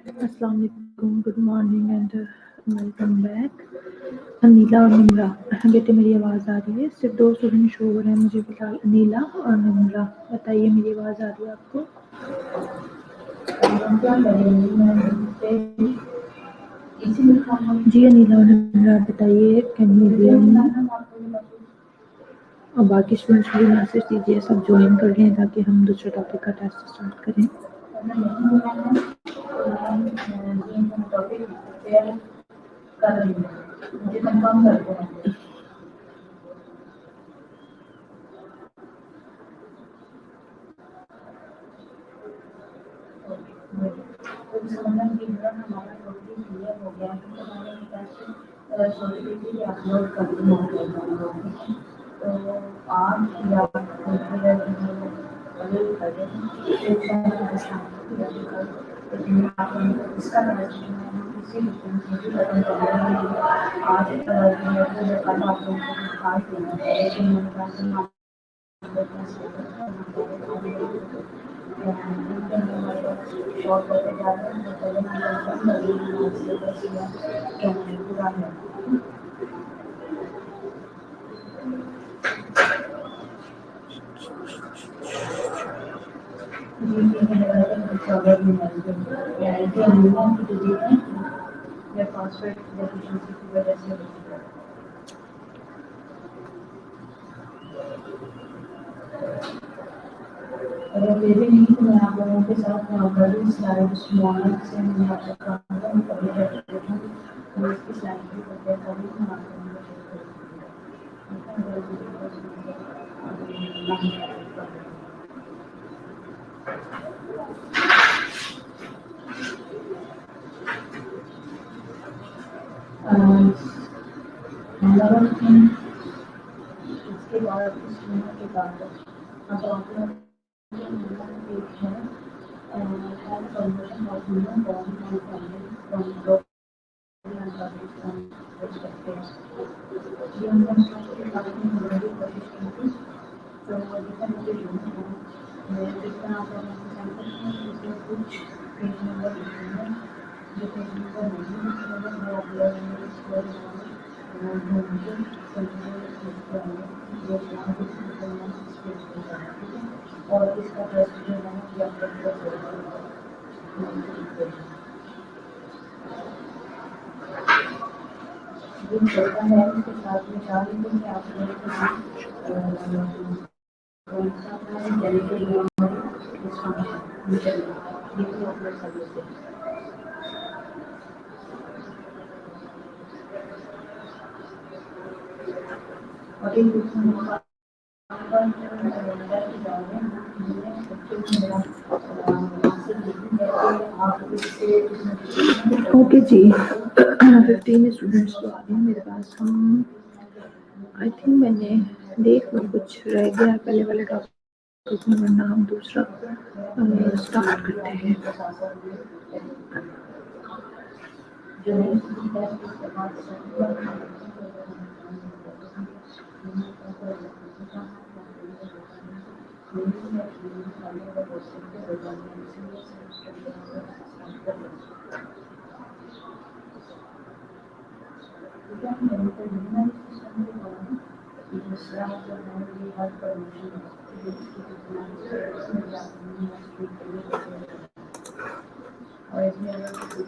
अस्सलाम वालेकुम, good morning and welcome back. Anila और निम्रा, बेटे मेरी आवाज़ आ रही है? सिर्फ दो स्टूडेंट शो हो रहे हैं मुझे फिलहाल, अनीला और निम्रा। बताइए मेरी आवाज़ आ रही है आपको? जी अनीला और निम्रा, आप बताइए कैन यू हियर मी? और बाकी स्टूडेंट्स को भी मैसेज दीजिए, सब ज्वाइन कर लें ताकि हम दूसरे टॉपिक का टेस्ट स्टार्ट करें। ओके जी, 15 स्टूडेंट्स तो आ गए हैं मेरे पास। हम आई थिंक मैंने देख लो कुछ रह गया है पहले वाले टॉपिक में, वरना हम दूसरा स्टार्ट करते हैं।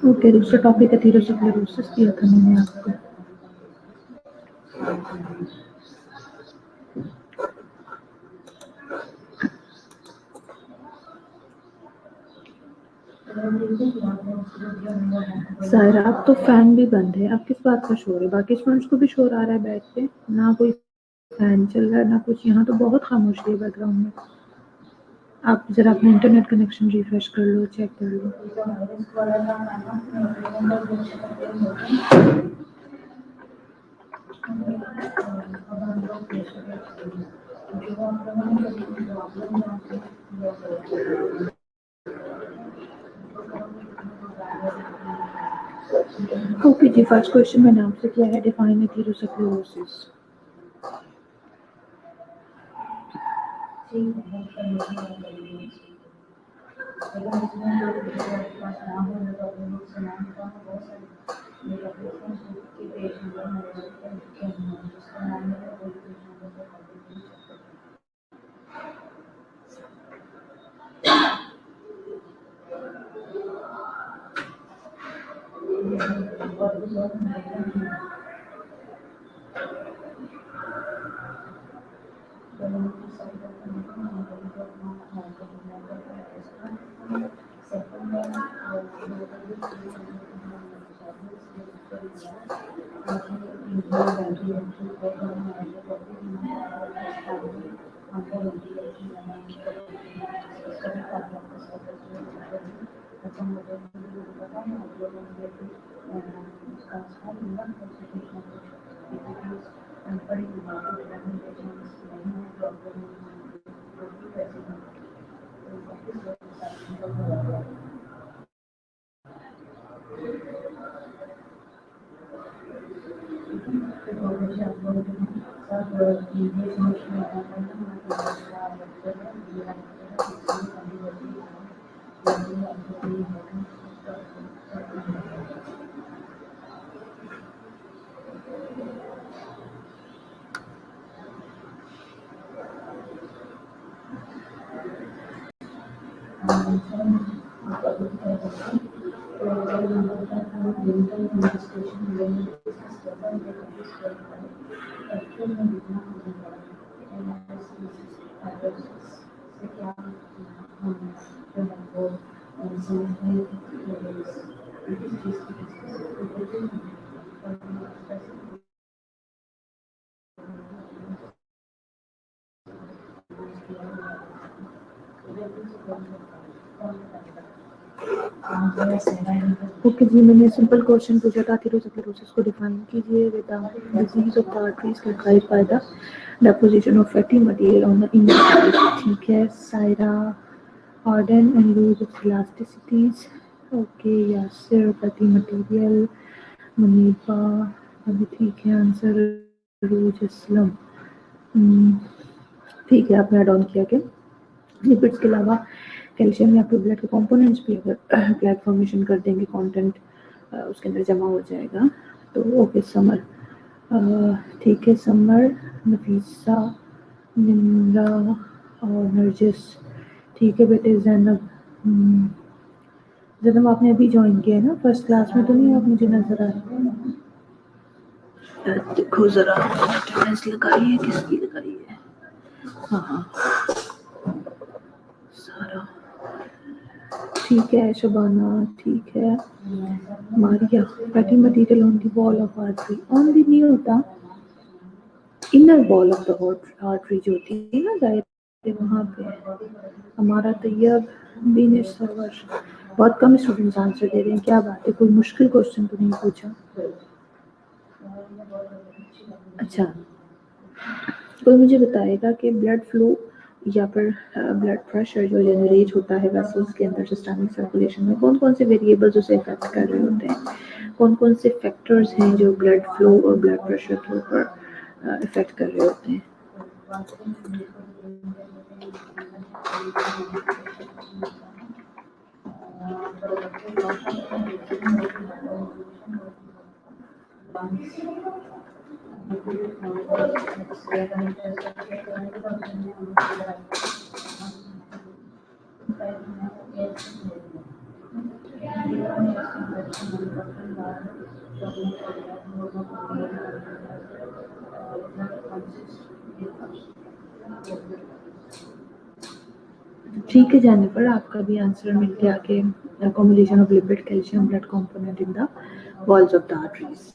ओके, दूसरा टॉपिक एथेरोस्क्लेरोसिस दिया था मैंने आपको। सायरा, अब तो फैन भी बंद है, अब किस बात का शोर है? बाकी स्टूडेंट्स को भी शोर आ रहा है बैठ पे? ना कोई फैन चल रहा है ना कुछ, यहाँ तो बहुत खामोशी है बैकग्राउंड में। आप जरा अपना इंटरनेट कनेक्शन रिफ्रेश कर लो, चेक कर लो। ओके जी, फर्स्ट क्वेश्चन मैंने आपसे किया है, डिफाइन एथेरोस्क्लेरोसिस। ओके जी, मैंने सिंपल क्वेश्चन पूछा था, एथेरोस्क्लेरोसिस को डिफाइन कीजिए with the disease of the arteries characterized by the deposition of fatty material on the inner. ठीक है, Saira harden and lose its elasticities. Okay, Yasir, fatty material, Muniba, अभी ठीक है आंसर, रोज इस्लाम। ठीक है, आपने ऐड ऑन किया क्या लिपिड्स के अलावा कैल्शियम या फिर ब्लड के कंपोनेंट्स भी अगर ब्लड फॉर्मेशन कर देंगे, कंटेंट उसके अंदर जमा हो जाएगा। तो ओके समर, ठीक है समर, नफीसा, निम्रा और नरजिस। ठीक है बेटे जैनब, जैनब आपने अभी ज्वाइन किया है ना, फर्स्ट क्लास में तो नहीं आप मुझे नजर आ रहे। देखो जरा अटेंडेंस लगाई है, किसकी लगाई है? हाँ सारा ठीक है, शबाना ठीक है, Maria fatty material on the wall of artery, on the नहीं होता, inner wall of the artery जो होती है ना दायरे वहाँ पे। हमारा तैयब बीनिश सरवर, बहुत कम स्टूडेंट्स आंसर दे रहे हैं, क्या बात है, कोई मुश्किल क्वेश्चन तो नहीं पूछा? अच्छा, कोई मुझे बताएगा कि ब्लड फ्लो या फिर ब्लड प्रेशर जो जनरेट होता है वेसल्स के अंदर सिस्टमिक सर्कुलेशन में, कौन कौन से वेरिएबल्स उसे इफेक्ट कर रहे होते हैं, कौन कौन से फैक्टर्स हैं जो ब्लड फ्लो और ब्लड प्रेशर के ऊपर इफेक्ट कर रहे होते हैं? ठीक है जेनिफर, आपका भी आंसर मिल गया कि accumulation of lipid calcium blood component in the walls of the arteries.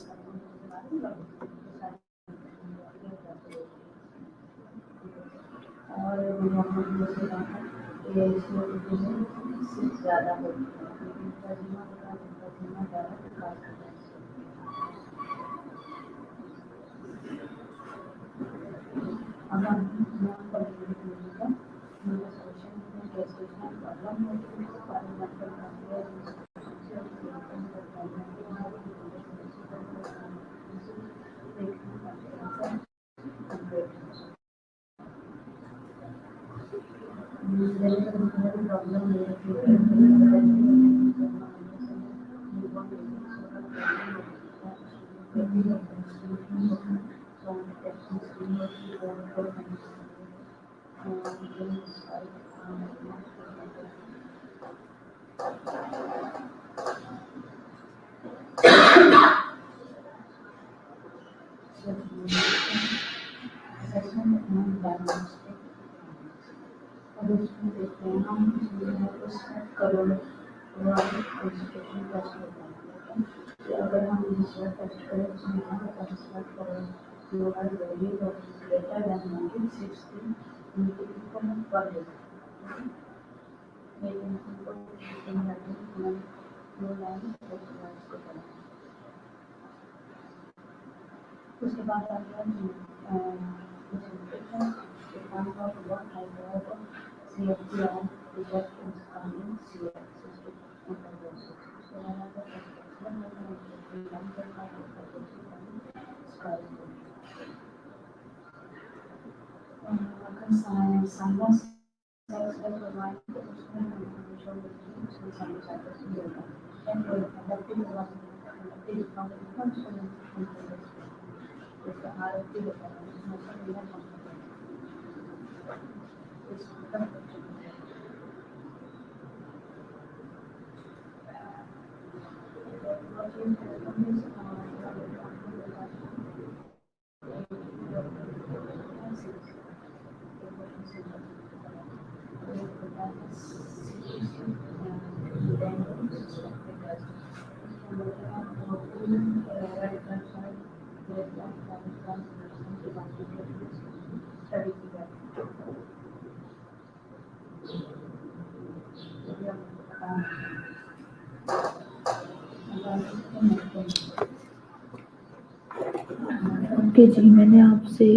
Okay जी, मैंने आपसे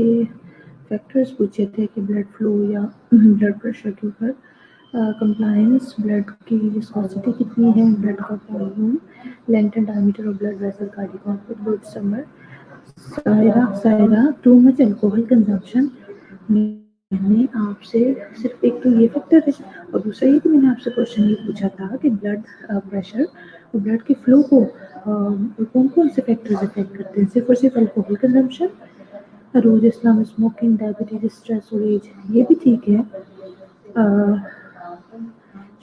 फैक्टर्स पूछे थे कि ब्लड फ्लो या ब्लड प्रेशर के ऊपर कंप्लायंस, ब्लड की विस्कोसिटी कितनी है, ब्लड का volume, length and diameter of blood vessel, cardiac output, good summer, Saira too much alcohol consumption. मैंने आपसे सिर्फ एक तो ये फैक्टर है और दूसरा ये कि मैंने आपसे क्वेश्चन ये पूछा था कि ब्लड प्रेशर और ब्लड के फ्लो को कौन कौन से फैक्टर्स अफेक्ट करते हैं, सिर्फ और सिर्फ अल्कोहल कंजम्पशन, रोज इस्लाम, स्मोकिंग, डायबिटीज, स्ट्रेस और एज, ये भी ठीक है।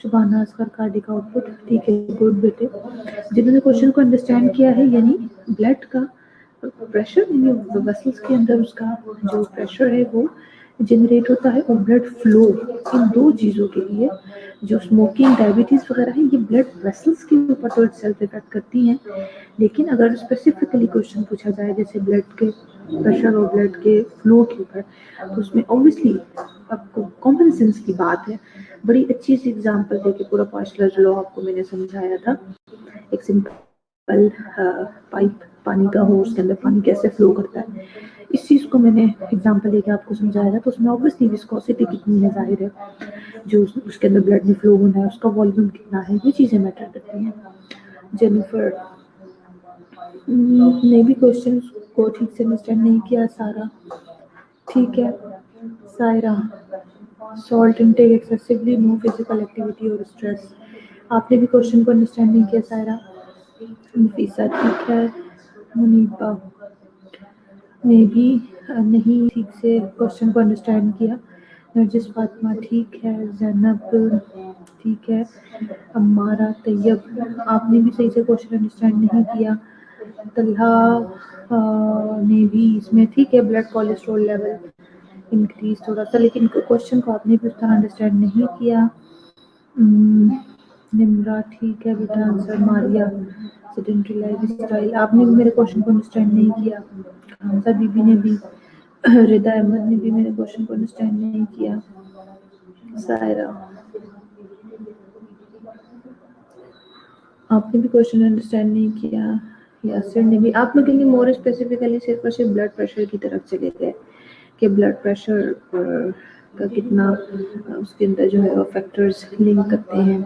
शुभाना असगर, कार्डिक आउटपुट, ठीक है, गुड बेटे। जिन्होंने क्वेश्चन को अंडरस्टैंड किया है, यानी ब्लड का प्रेशर, यानी वेसल्स के अंदर उसका जो प्रेशर है वो जनरेट होता है, और ब्लड फ्लो, इन दो चीज़ों के लिए जो स्मोकिंग, डायबिटीज़ वगैरह है, ये ब्लड वेसल्स के ऊपर तो सेल्फ इफेक्ट करती हैं, लेकिन अगर स्पेसिफिकली क्वेश्चन पूछा जाए जैसे ब्लड के प्रेशर और ब्लड के फ्लो के ऊपर, तो उसमें ऑब्वियसली आपको कॉमन सेंस की बात है। बड़ी अच्छी सी एग्जांपल देके पूरा पॉइंटलेस लॉ आपको मैंने समझाया था। एक सिंपल पाइप पानी का हो, उसके अंदर पानी कैसे फ्लो करता है, इस चीज़ को मैंने एग्जांपल देके आपको समझाया था। तो उसमें ऑब्वियसली विस्कोसिटी कितनी है, जाहिर है जो उसके अंदर ब्लड में फ्लो होना है उसका वॉल्यूम कितना है, ये चीज़ें मैटर करती हैं। जेनिफर ने भी क्वेश्चन को ठीक से अंडरस्टैंड नहीं किया। सारा ठीक है। सायरा salt intake excessively, no physical activity और स्ट्रेस, आपने भी क्वेश्चन को अंडरस्टैंड नहीं किया सायरा। नफीसा ठीक है। मुनीबा ने भी नहीं ठीक से क्वेश्चन को अंडरस्टैंड किया। नरजिस फातिमा ठीक है। जैनब ठीक है। अम्मारा तैयब, आपने भी सही से क्वेश्चन अंडरस्टैंड नहीं किया। तलहा ने भी इसमें ठीक है, ब्लड कोलेस्ट्रॉल लेवल इंक्रीज थोड़ा सा, लेकिन क्वेश्चन को आपने भी उस तरह अंडरस्टैंड नहीं किया। निम्रा ठीक है बेटा answer. Maria sedentary life style, आपने भी मेरे क्वेश्चन को अंडरस्टैंड नहीं किया। हमजा बीबी ने भी, रिदा अहमद ने भी मेरे क्वेश्चन को अंडरस्टैंड नहीं किया। सायरा आपने भी क्वेश्चन अंडरस्टैंड नहीं किया। यासिर ने भी, आप लोग के लिए मोर स्पेसिफिकली सिर्फ और सिर्फ ब्लड प्रेशर की तरफ चले गए कि ब्लड प्रेशर का कितना उसके अंदर जो है वो फैक्टर्स लिंक करते हैं।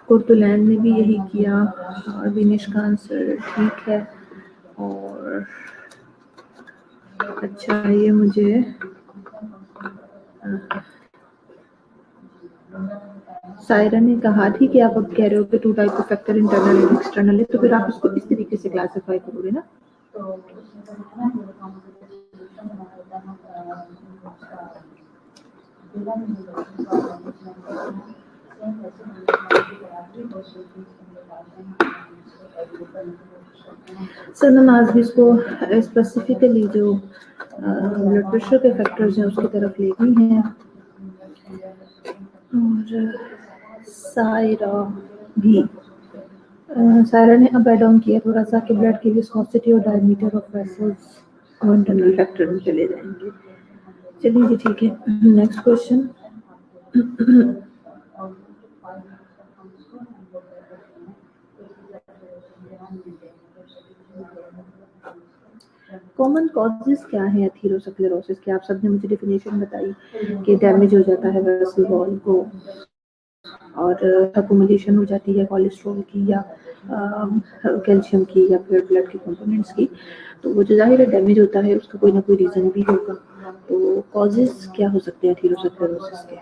कुर्तुलैन ने भी यही किया और विनेश का आंसर ठीक है। और अच्छा, ये मुझे सायरा ने कहा ठीक है, आप अब कह रहे हो कि two type of factor internal and external है, तो फिर आप इसको इस तरीके से क्लासिफाई करोगे ना। सर मैम आज भी इसको स्पेसिफिकली जो ब्लड प्रेशर के फैक्टर्स हैं उसकी तरफ ले गई हैं। और सायरा भी सायरा ने अब एड ऑन किया थोड़ा सा कि ब्लड की विस्कोसिटी और डायमीटर ऑफ वेसल्स और इंटरनल फैक्टर में चले जाएंगे। चलिए जी ठीक है, नेक्स्ट क्वेश्चन। कॉमन कॉजेज क्या है एथेरोस्क्लेरोसिस के? आप सबने मुझे डेफिनेशन बताई कि डैमेज हो जाता है वेसल वॉल को और अकोमोडेशन हो जाती है कोलेस्ट्रॉल की या कैल्शियम की या फिर ब्लड के कंपोनेंट्स की, तो वो जो ज़ाहिर है डैमेज होता है उसका कोई ना कोई रीज़न भी होगा। तो कॉजेज क्या हो सकते हैं एथेरोस्क्लेरोसिस के?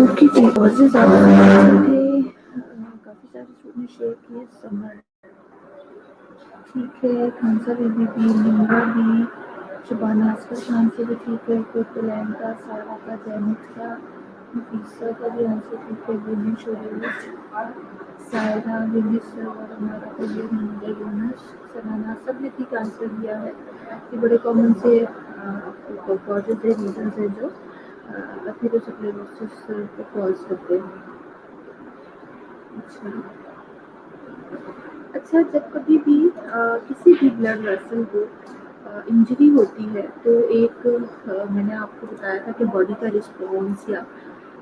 ओके जी, कॉजेज आप थे काफ़ी सारे स्टूडेंट ने शेयर किए। समर ठीक है, खानसा बेबी भी, निम्रा भी, शबाना असफर खान से भी ठीक है, कोतलैन का, सारा का, जैनित का, नफीसा का भी आंसर ठीक है, विनिश और सायरा, विनिश और हमारा कबीर मोहम्मद यूनुस, सराना, सब ने ठीक आंसर दिया है। ये बड़े कॉमन से कॉजेज है, रीजंस है जो एथेरोस्क्लेरोसिस को कॉज करते हैं। अच्छा, जब कभी भी किसी भी ब्लड वेसल को इंजरी होती है तो एक मैंने आपको बताया था कि बॉडी का रिस्पॉन्स या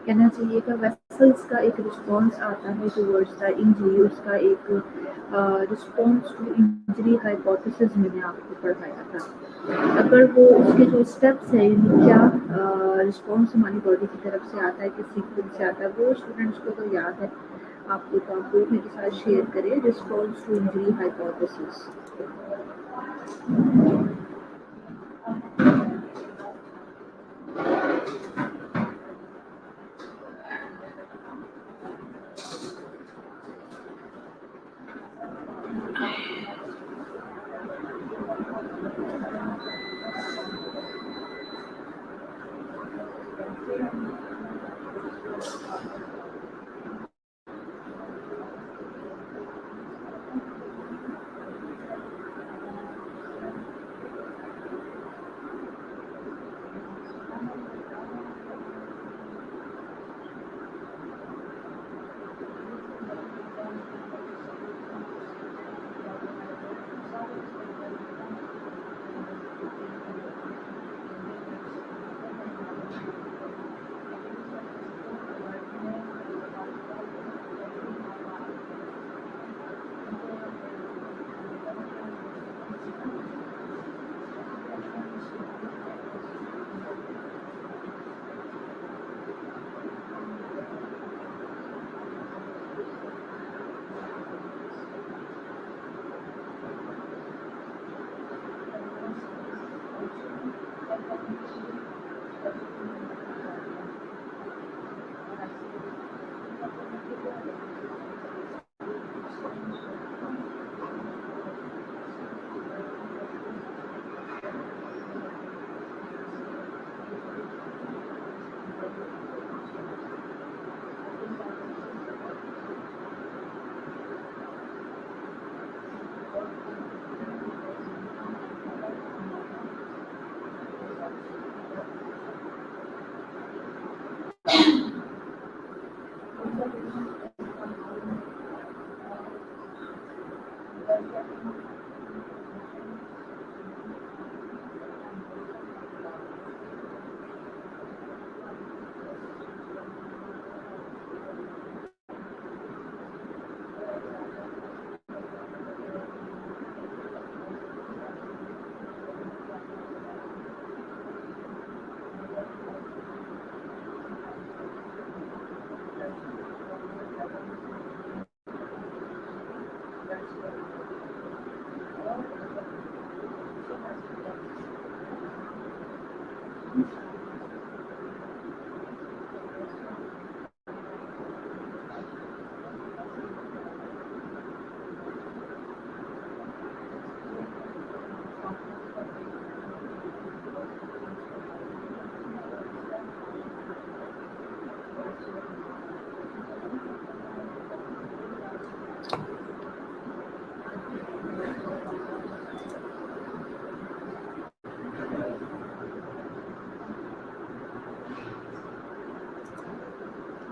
कहना चाहिए कि वेसल्स का एक रिस्पॉन्स आता है टुवर्ड्स द इंजरी, उसका एक रिस्पॉन्स टू इंजरी हाइपोथेसिस मैंने आपको पढ़ाया था। अगर वो उसके जो स्टेप्स है यानी क्या रिस्पॉन्स हमारी बॉडी की तरफ से आता है, किस सीक्वेंस से आता है, वो स्टूडेंट्स को तो याद है, आपको तो आप लोग मेरे साथ शेयर करें। Response to injury hypothesis.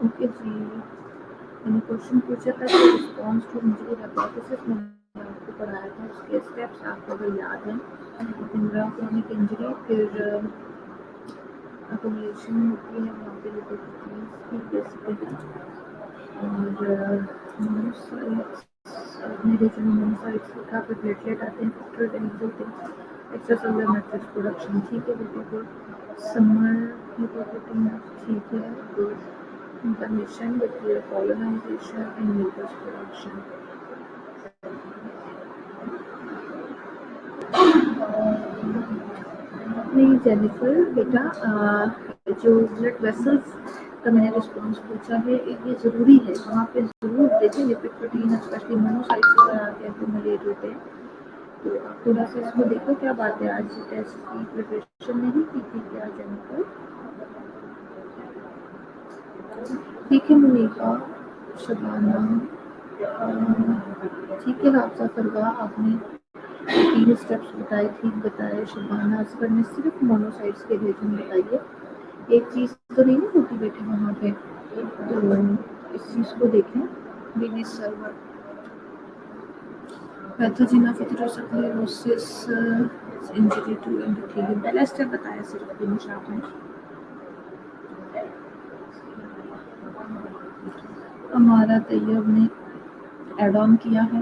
Okay जी, मैंने क्वेश्चन पूछा था कि रिस्पॉन्स टू इंजरी हाइपोथेसिस मैंने आपको पढ़ाया था, उसके स्टेप्स आपको अगर याद हैं, क्रॉनिक इंजरी, फिर अकोमोडेशन होती है वहाँ पे लिपोप्रोटीन्स की बेसिकली, और मोनोसाइट्स लिखा, फिर प्लेटलेट आते हैं, फैक्टर होते हैं, एक्स्ट्रासेलुलर मैट्रिक्स प्रोडक्शन, ठीक है बेटे, समर लिपोप्रोटीन, ठीक है, good, inflammation with the colonization and mucus production. नहीं जेनिफर बेटा, जो ब्लड वेसल्स का मैंने रिस्पॉन्स पूछा है ये ज़रूरी है, वहाँ पे ज़रूर देखें लिपिड प्रोटीन, स्पेशली मोनोसाइट्स वगैरह आके एक्यूमुलेट होते हैं, तो आप थोड़ा सा इसको देखो। क्या बात है, आज टेस्ट की प्रिपरेशन नहीं की थी क्या जेनिफर? ठीक है मुनीका, शबाना, ठीक है राबता फरवा, आपने 3 स्टेप्स बताए, ठीक बताए। शबाना असगर ने सिर्फ मोनोसाइट्स के रिलेशन बताइए, एक चीज़ तो नहीं ना होती बेटे वहाँ पे, तो इस चीज़ को देखें। वीनस सर्वर pathogen of atherosclerosis injury to endothelium, पहला स्टेप बताया सिर्फ विनिश आपने। हमारा तैयब ने एड ऑन किया है।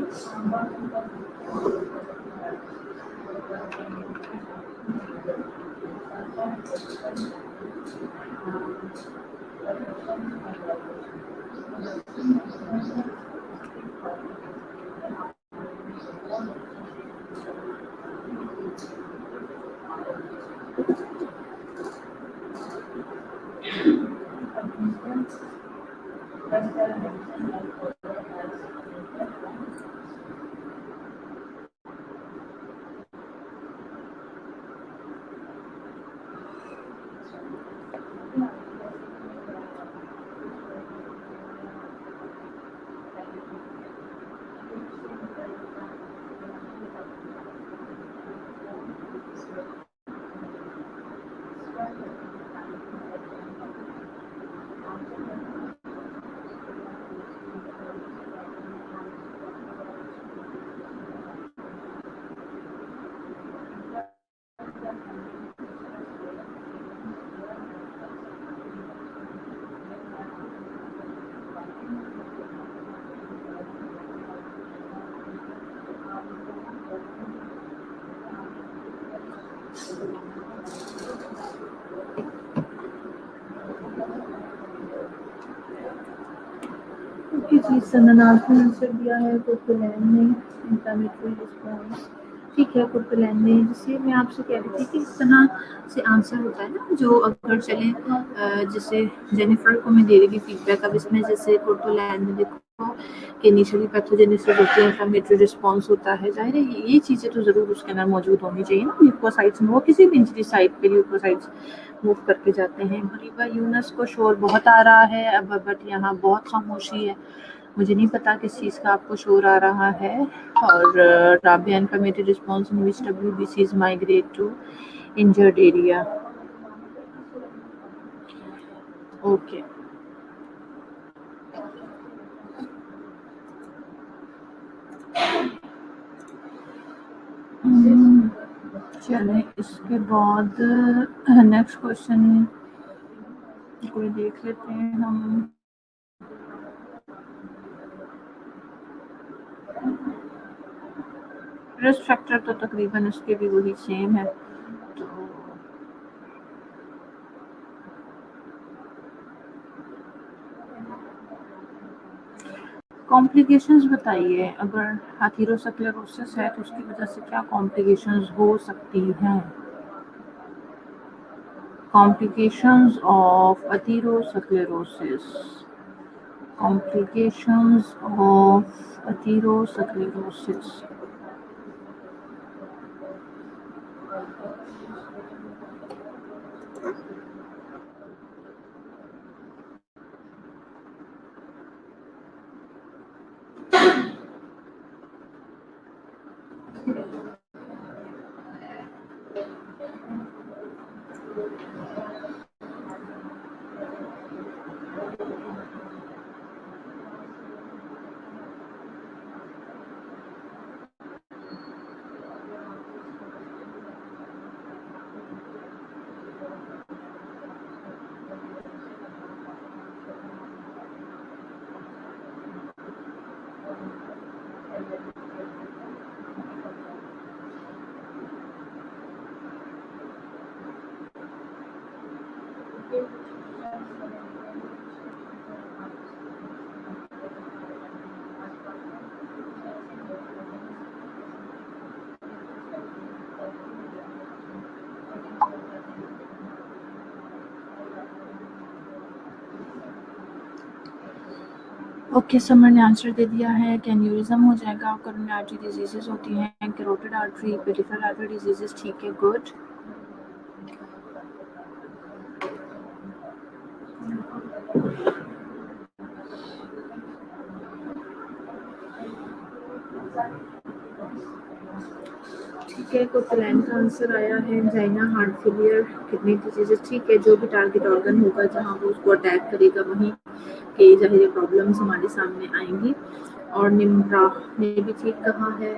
ओके जी, सननाथ ने आंसर दिया है, कोर्पुलैन ने इंफ्लेमेटरी रिस्पॉन्स, ठीक है कोर्पुलैन ने, जिससे मैं आपसे कह रही थी कि इस तरह से आंसर होता है ना, जो अगर चले जैसे जेनिफर को मैं दे रही थी फीडबैक, अब इसमें जैसे कोर्पुलैन में देखो कि इनिशियली पैथोजेनेसिस होती है, इंफ्लेमेटरी रिस्पॉन्स होता है, जाहिर है ये चीज़ें तो ज़रूर उसके अंदर मौजूद होनी चाहिए ना, ल्यूकोसाइट्स में, वो किसी भी इंजरी साइट पे ल्यूकोसाइट्स मूव करके जाते हैं। मरीबा यूनस को शोर बहुत आ रहा है अब, बट यहाँ बहुत खामोशी है, मुझे नहीं पता किस चीज़ का आपको शोर आ रहा है। और राबिया informative response in which WBCs migrate to injured area. Okay चलें, इसके बाद नेक्स्ट क्वेश्चन कोई देख लेते हैं हम। रिस्क फैक्टर तो तकरीबन उसके भी वही सेम है, तो कॉम्प्लिकेशंस बताइए। अगर एथेरोस्क्लेरोसिस है तो उसकी वजह से क्या कॉम्प्लिकेशंस हो सकती हैं? Complications of atherosclerosis, complications of atherosclerosis. Okay, summer ने आंसर दे दिया है कि एन्यूरिज्म हो जाएगा, कोरोनरी आर्टरी डिजीजेस होती हैं, carotid artery, peripheral artery diseases. ठीक है, गुड। ठीक है, कोटलैंड का आंसर आया है angina, heart failure, kidney diseases. ठीक है, जो भी टारगेट ऑर्गन होगा जहाँ वो उसको अटैक करेगा वहीं के ज़ाहिर प्रॉब्लम्स हमारे सामने आएंगी। और निम्रा ने भी ठीक कहा है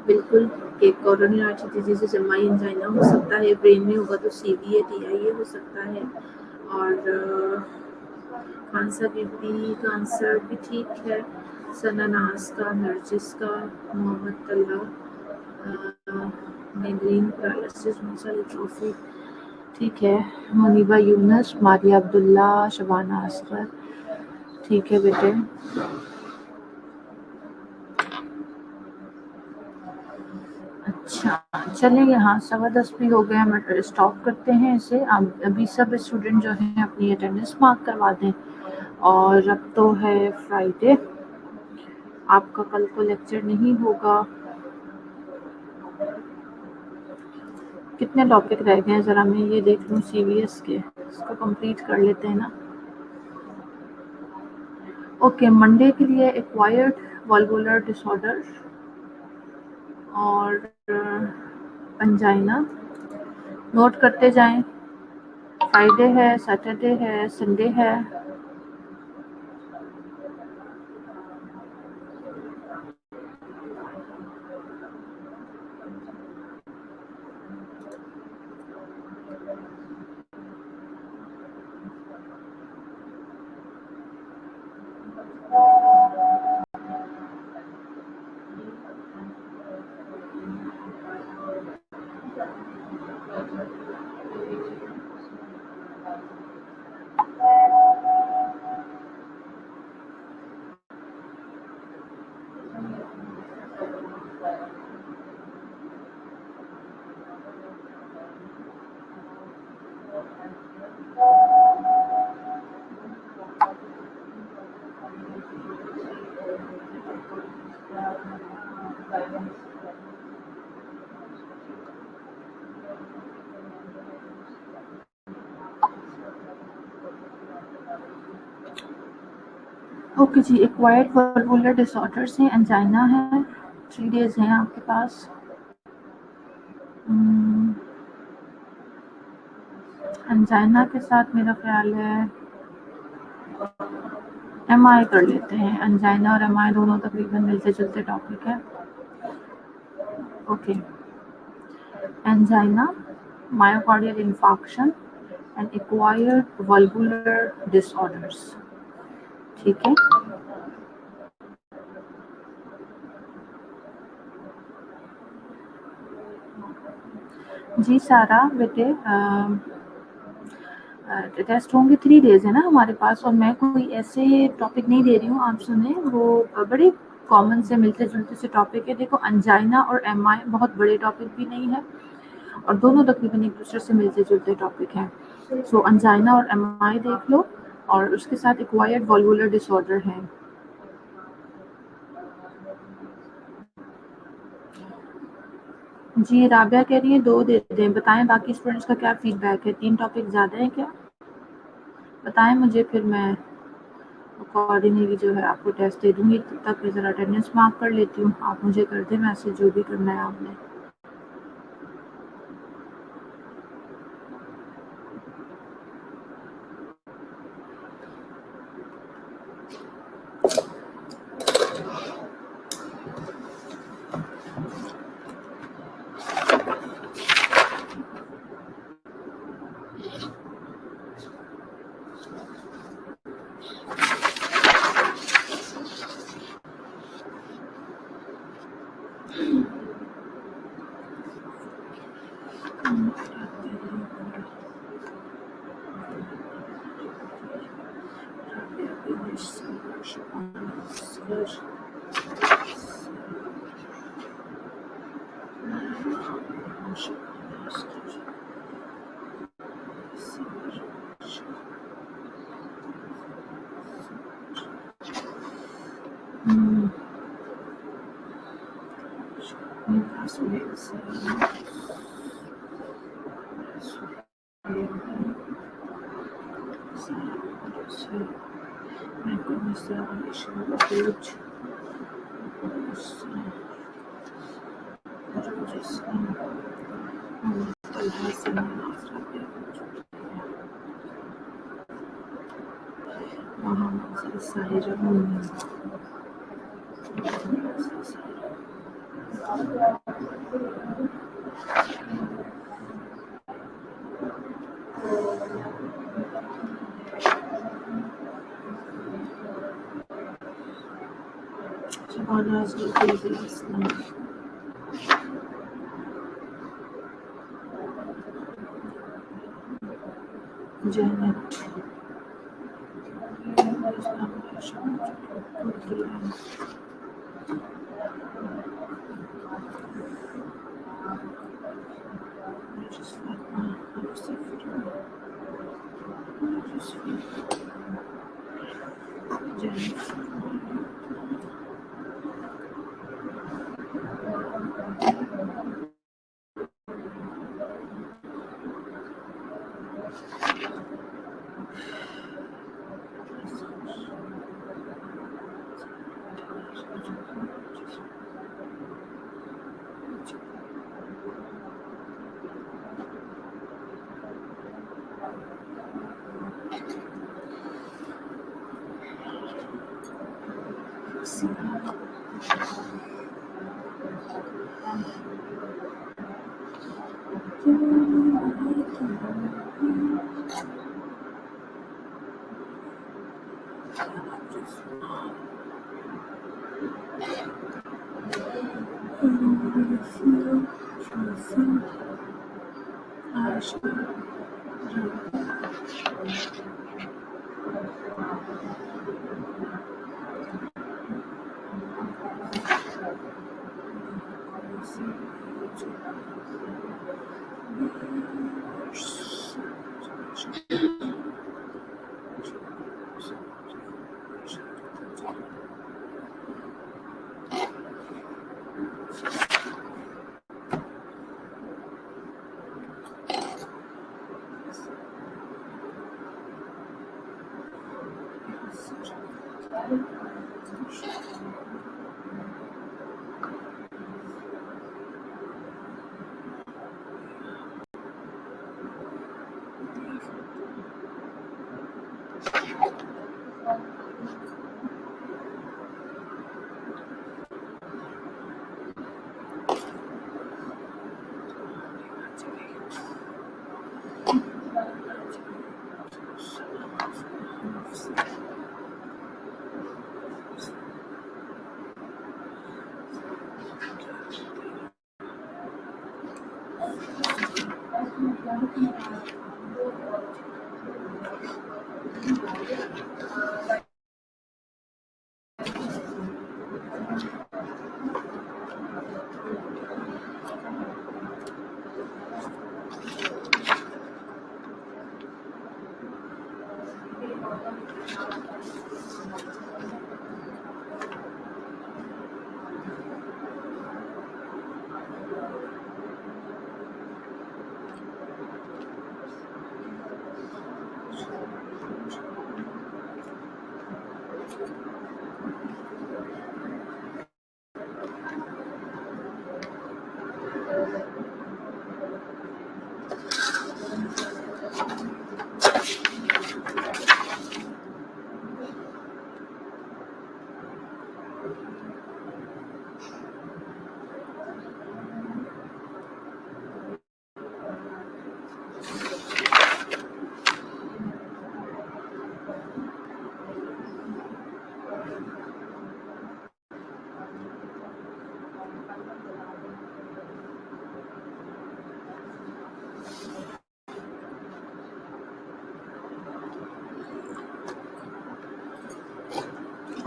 बिल्कुल कि coronary artery diseases MI angina हो सकता है, ब्रेन में होगा तो सीवीए टीआईए हो सकता है। और खानसा बीबी का आंसर भी ठीक है, सनानास का, नरजिस का, मोहम्मद तल्ला ग्रीन पैरालिसिस, मसल ट्रॉफी। ठीक है, मुनीबा यूनस, मारिया अब्दुल्ला, शबाना असगर। ठीक है बेटे। अच्छा, चलिए यहाँ 10:15 भी हो गए, हम स्टॉप करते हैं इसे। अब अभी सब स्टूडेंट जो हैं अपनी अटेंडेंस मार्क करवा दें। और अब तो है फ्राइडे, आपका कल को लेक्चर नहीं होगा। कितने टॉपिक रह गए हैं ज़रा मैं ये देख लूँ सीवीएस के, इसको कंप्लीट कर लेते हैं ना। ओके, मंडे के लिए एक्वायर्ड वल्वुलर डिसऑर्डर और अंजाइना नोट करते जाएं। फ्राइडे है, सैटरडे है, संडे है। ओके जी, एक्वायर्ड वल्वुलर डिसऑर्डर्स हैं, एंजाइना है, 3 डेज हैं आपके पास। एंजाइना के साथ मेरा ख्याल है एमआई कर लेते हैं। एंजाइना और एमआई दोनों तकरीबन मिलते जुलते टॉपिक है। Okay, angina, myocardial infarction and acquired valvular disorders. ठीक है, जी सारा बेटे, टेस्ट होंगे 3 डेज है ना हमारे पास, और मैं कोई ऐसे टॉपिक नहीं दे रही हूँ, आप सुने, वो बड़े कॉमन से मिलते जुलते से टॉपिक है। देखो अंजाइना और एमआई बहुत बड़े टॉपिक भी नहीं है, और दोनों तकरीबन एक दूसरे से मिलते जुलते टॉपिक हैं। सो अंजाइना और एमआई देख लो, और उसके साथ एक्वायर्ड वॉल्वुलर डिसऑर्डर है। जी राबिया कह रही है 2 दे दें, बताएं बाकी स्टूडेंट्स का क्या फीडबैक है, 3 टॉपिक ज़्यादा है क्या, बताएं मुझे, फिर मैं अकॉर्डिंगली जो है आपको टेस्ट दे दूंगी। तब तक मैं ज़रा अटेंडेंस मार्क कर लेती हूँ, आप मुझे कर दें मैसेज जो भी करना है आपने।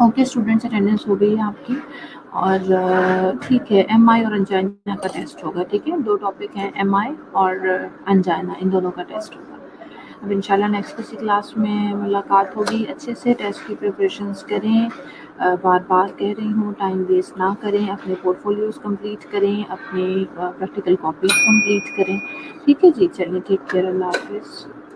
ओके स्टूडेंट्स, अटेंडेंस हो गई है आपकी और ठीक है, एमआई और अंजाइना का टेस्ट होगा। ठीक है, 2 टॉपिक हैं, एमआई और अंजाइना, इन दोनों का टेस्ट होगा। अब इंशाल्लाह नेक्स्ट किसी क्लास में मुलाकात होगी। अच्छे से टेस्ट की प्रिपरेशंस करें। बार बार कह रही हूँ, टाइम वेस्ट ना करें, अपने पोर्टफोलियोज कंप्लीट करें, अपने प्रैक्टिकल कॉपीज कंप्लीट करें। ठीक है जी, चलिए, टेक केयर, अल्लाह हाफिज़।